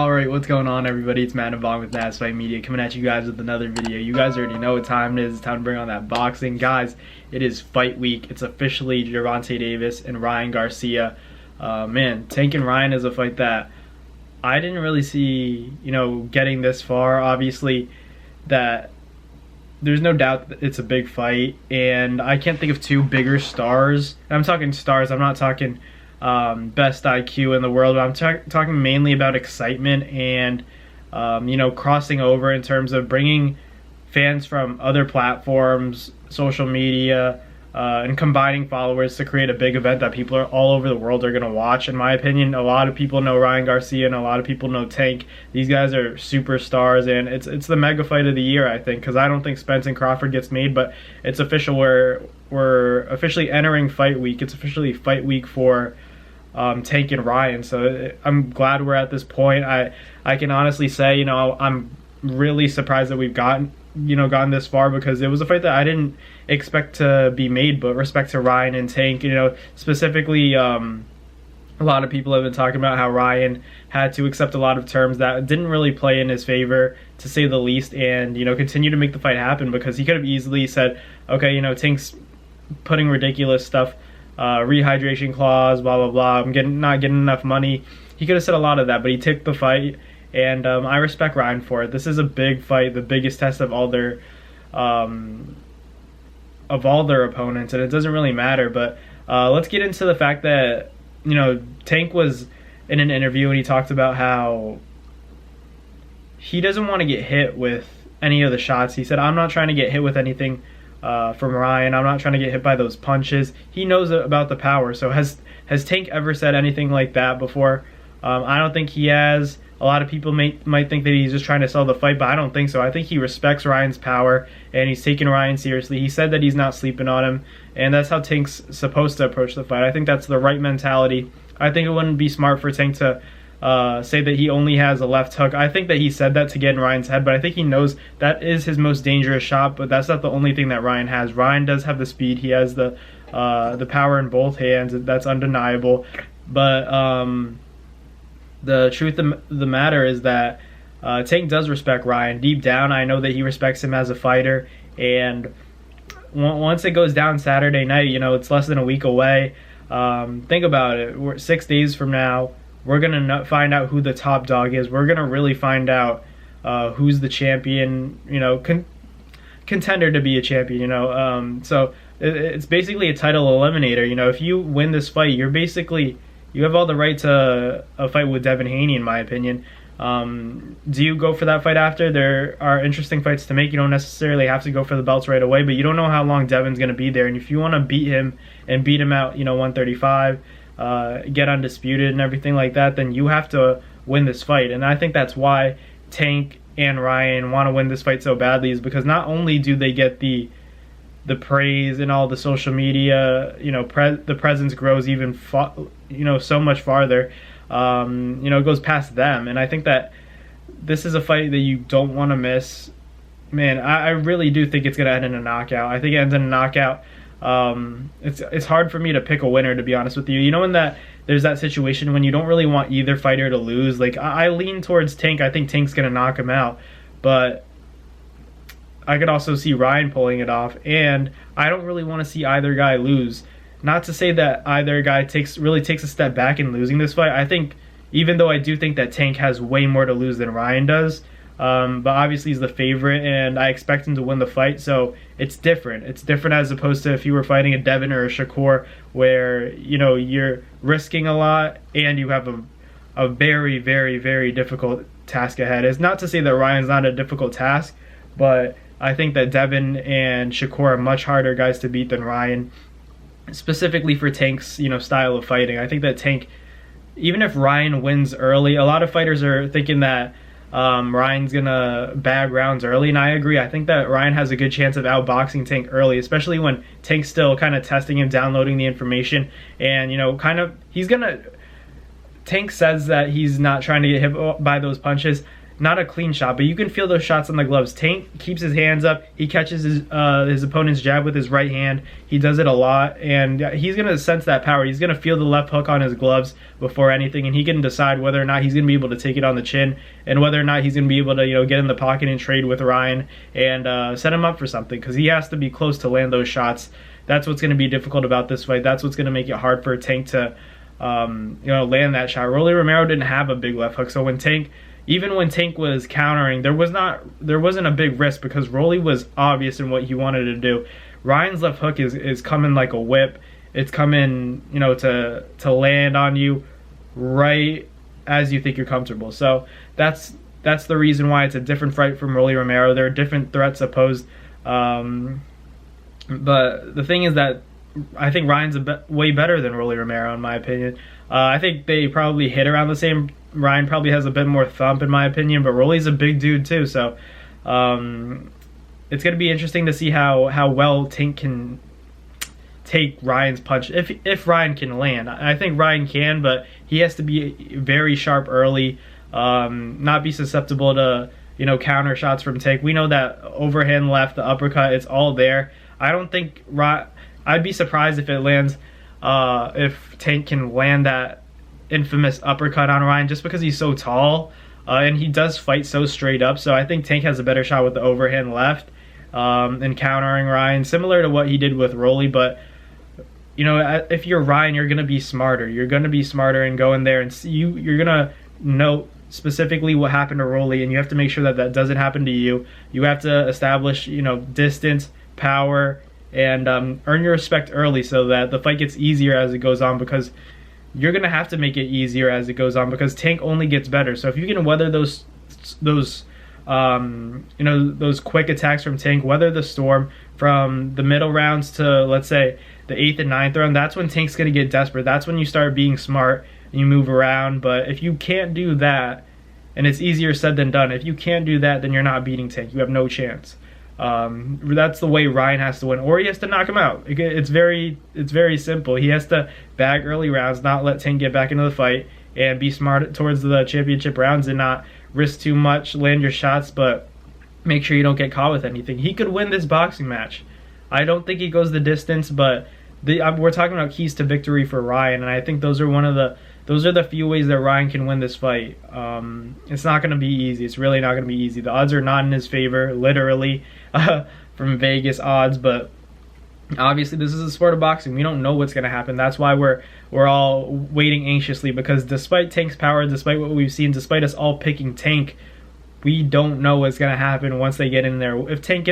Alright, what's going on everybody? It's Matt and Vaughn with Nats Fight Media coming at you guys with another video. You guys already know what time it is. It's time to bring on that boxing. Guys, it is fight week. It's officially Gervonta Davis and Ryan Garcia. Man, Tank and Ryan is a fight that I didn't really see, getting this far. Obviously, that there's no doubt that it's a big fight, and I can't think of two bigger stars. I'm talking stars, I'm not talking best IQ in the world. I'm talking mainly about excitement and crossing over in terms of bringing fans from other platforms, social media, and combining followers to create a big event that people all over the world are going to watch. In my opinion, a lot of people know Ryan Garcia and a lot of people know Tank. These guys are superstars, and it's the mega fight of the year, I think, because I don't think Spence and Crawford gets made, but it's official. We're officially entering fight week. It's officially fight week for Tank and Ryan, so I'm glad we're at this point. I can honestly say, I'm really surprised that we've gotten this far, because it was a fight that I didn't expect to be made. But respect to Ryan and Tank, specifically, a lot of people have been talking about how Ryan had to accept a lot of terms that didn't really play in his favor, to say the least, and continue to make the fight happen, because he could have easily said, okay, Tank's putting ridiculous stuff, rehydration clause, blah blah blah, I'm not getting enough money. He could have said a lot of that, but he took the fight, and I respect Ryan for it. This is a big fight, the biggest test of all their opponents, and it doesn't really matter. But let's get into the fact that Tank was in an interview and he talked about how he doesn't want to get hit with any of the shots. He said, I'm not trying to get hit with anything from Ryan. I'm not trying to get hit by those punches. He knows about the power. So has Tank ever said anything like that before? I don't think he has. A lot of people might think that he's just trying to sell the fight, but I don't think so. I think he respects Ryan's power, and he's taking Ryan seriously. He said that he's not sleeping on him, and that's how Tank's supposed to approach the fight. I think that's the right mentality. I think it wouldn't be smart for Tank to say that he only has a left hook. I think that he said that to get in Ryan's head, but I think he knows that is his most dangerous shot, but that's not the only thing that Ryan has. Ryan does have the speed. He has the power in both hands. That's undeniable. But the truth of the matter is that Tank does respect Ryan. Deep down, I know that he respects him as a fighter, and once it goes down Saturday night, it's less than a week away. Think about it. We're 6 days from now. We're going to find out who the top dog is. We're going to really find out who's the champion, contender to be a champion, so it's basically a title eliminator. If you win this fight, you have all the right to a fight with Devin Haney, in my opinion. Do you go for that fight after? There are interesting fights to make. You don't necessarily have to go for the belts right away, but you don't know how long Devin's going to be there. And if you want to beat him and beat him out, 135, get undisputed and everything like that, then you have to win this fight. And I think that's why Tank and Ryan want to win this fight so badly, is because not only do they get the praise and all the social media, the presence grows even so much farther. It goes past them, and I think that this is a fight that you don't want to miss. Man, I really do think it's gonna end in a knockout. I think it ends in a knockout. It's hard for me to pick a winner, to be honest with you. In that there's that situation when you don't really want either fighter to lose. Like, I lean towards Tank. I think Tank's gonna knock him out, but I could also see Ryan pulling it off, and I don't really want to see either guy lose. Not to say that either guy really takes a step back in losing this fight. I think, even though I do think that Tank has way more to lose than Ryan does, but obviously he's the favorite, and I expect him to win the fight, so it's different. It's different as opposed to if you were fighting a Devin or a Shakur, where you're risking a lot and you have a very, very, very difficult task ahead. It's not to say that Ryan's not a difficult task, but I think that Devin and Shakur are much harder guys to beat than Ryan, specifically for Tank's style of fighting. I think that Tank, even if Ryan wins early, a lot of fighters are thinking that Ryan's gonna bag rounds early, and I agree. I think that Ryan has a good chance of outboxing Tank early, especially when Tank's still kind of testing him, downloading the information, and Tank says that he's not trying to get hit by those punches. not a clean shot, but you can feel those shots on the gloves. Tank keeps his hands up. He catches his opponent's jab with his right hand. He does it a lot, and he's going to sense that power. He's going to feel the left hook on his gloves before anything, and he can decide whether or not he's going to be able to take it on the chin and whether or not he's going to be able to, you know, get in the pocket and trade with Ryan and set him up for something, because he has to be close to land those shots. That's what's going to be difficult about this fight. That's what's going to make it hard for Tank to you know, land that shot. Rolly Romero didn't have a big left hook, so even when Tank was countering, there wasn't a big risk because Rolly was obvious in what he wanted to do. Ryan's left hook is coming like a whip. It's coming, you know, to land on you right as you think you're comfortable. So that's the reason why it's a different fight from Rolly Romero. There are different threats opposed, but the thing is that I think Ryan's way better than Rolly Romero, in my opinion. I think they probably hit around the same. Ryan probably has a bit more thump, in my opinion, but Rolly's a big dude too. So it's going to be interesting to see how well Tank can take Ryan's punch, if Ryan can land. I think Ryan can, but he has to be very sharp early, not be susceptible to, you know, counter shots from Tank. We know that overhand left, the uppercut, it's all there. I don't think I'd be surprised if it lands, if Tank can land that infamous uppercut on Ryan, just because he's so tall, and he does fight so straight up. So I think Tank has a better shot with the overhand left and countering Ryan, similar to what he did with Rolly. But, you know, if you're Ryan, you're going to be smarter. You're going to be smarter and go in there and you're going to know specifically what happened to Rolly, and you have to make sure that that doesn't happen to you. You have to establish, you know, distance, power, and earn your respect early so that the fight gets easier as it goes on, because you're going to have to make it easier as it goes on, because Tank only gets better. So if you can weather those you know, those quick attacks from Tank, weather the storm from the middle rounds to, let's say, the 8th and 9th round, that's when Tank's going to get desperate. That's when you start being smart and you move around. But if you can't do that, and it's easier said than done, if you can't do that, then you're not beating Tank. You have no chance. That's the way Ryan has to win, or he has to knock him out. It's very simple. He has to bag early rounds, not let Tank get back into the fight, and be smart towards the championship rounds and not risk too much, land your shots, but make sure you don't get caught with anything. He could win this boxing match. I don't think he goes the distance, but we're talking about keys to victory for Ryan, and I think those are the few ways that Ryan can win this fight. It's not going to be easy. It's really not going to be easy. The odds are not in his favor, literally, from Vegas odds, but obviously this is a sport of boxing. We don't know what's going to happen. That's why we're all waiting anxiously, because despite Tank's power, despite what we've seen, despite us all picking Tank, we don't know what's going to happen once they get in there. If Tank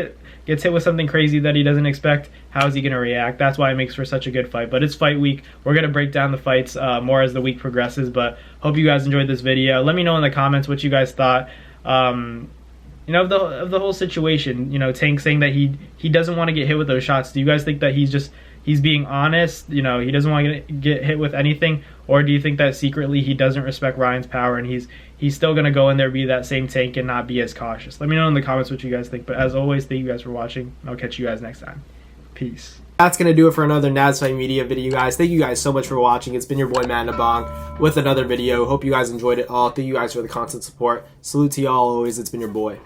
gets hit with something crazy that he doesn't expect, how is he going to react? That's why it makes for such a good fight. But it's fight week. We're going to break down the fights more as the week progresses. But hope you guys enjoyed this video. Let me know in the comments what you guys thought. You know, of the whole situation. You know, Tank saying that he doesn't want to get hit with those shots. Do you guys think that he's being honest? You know, he doesn't want to get hit with anything, or do you think that secretly he doesn't respect Ryan's power and he's still gonna go in there, be that same Tank, and not be as cautious? Let me know in the comments what you guys think. But as always, thank you guys for watching. I'll catch you guys next time. Peace. That's going to do it for another Naz Fight Media video, guys. Thank you guys so much for watching. It's been your boy, Matt Nabong, with another video. Hope you guys enjoyed it all. Thank you guys for the constant support. Salute to y'all always. It's been your boy.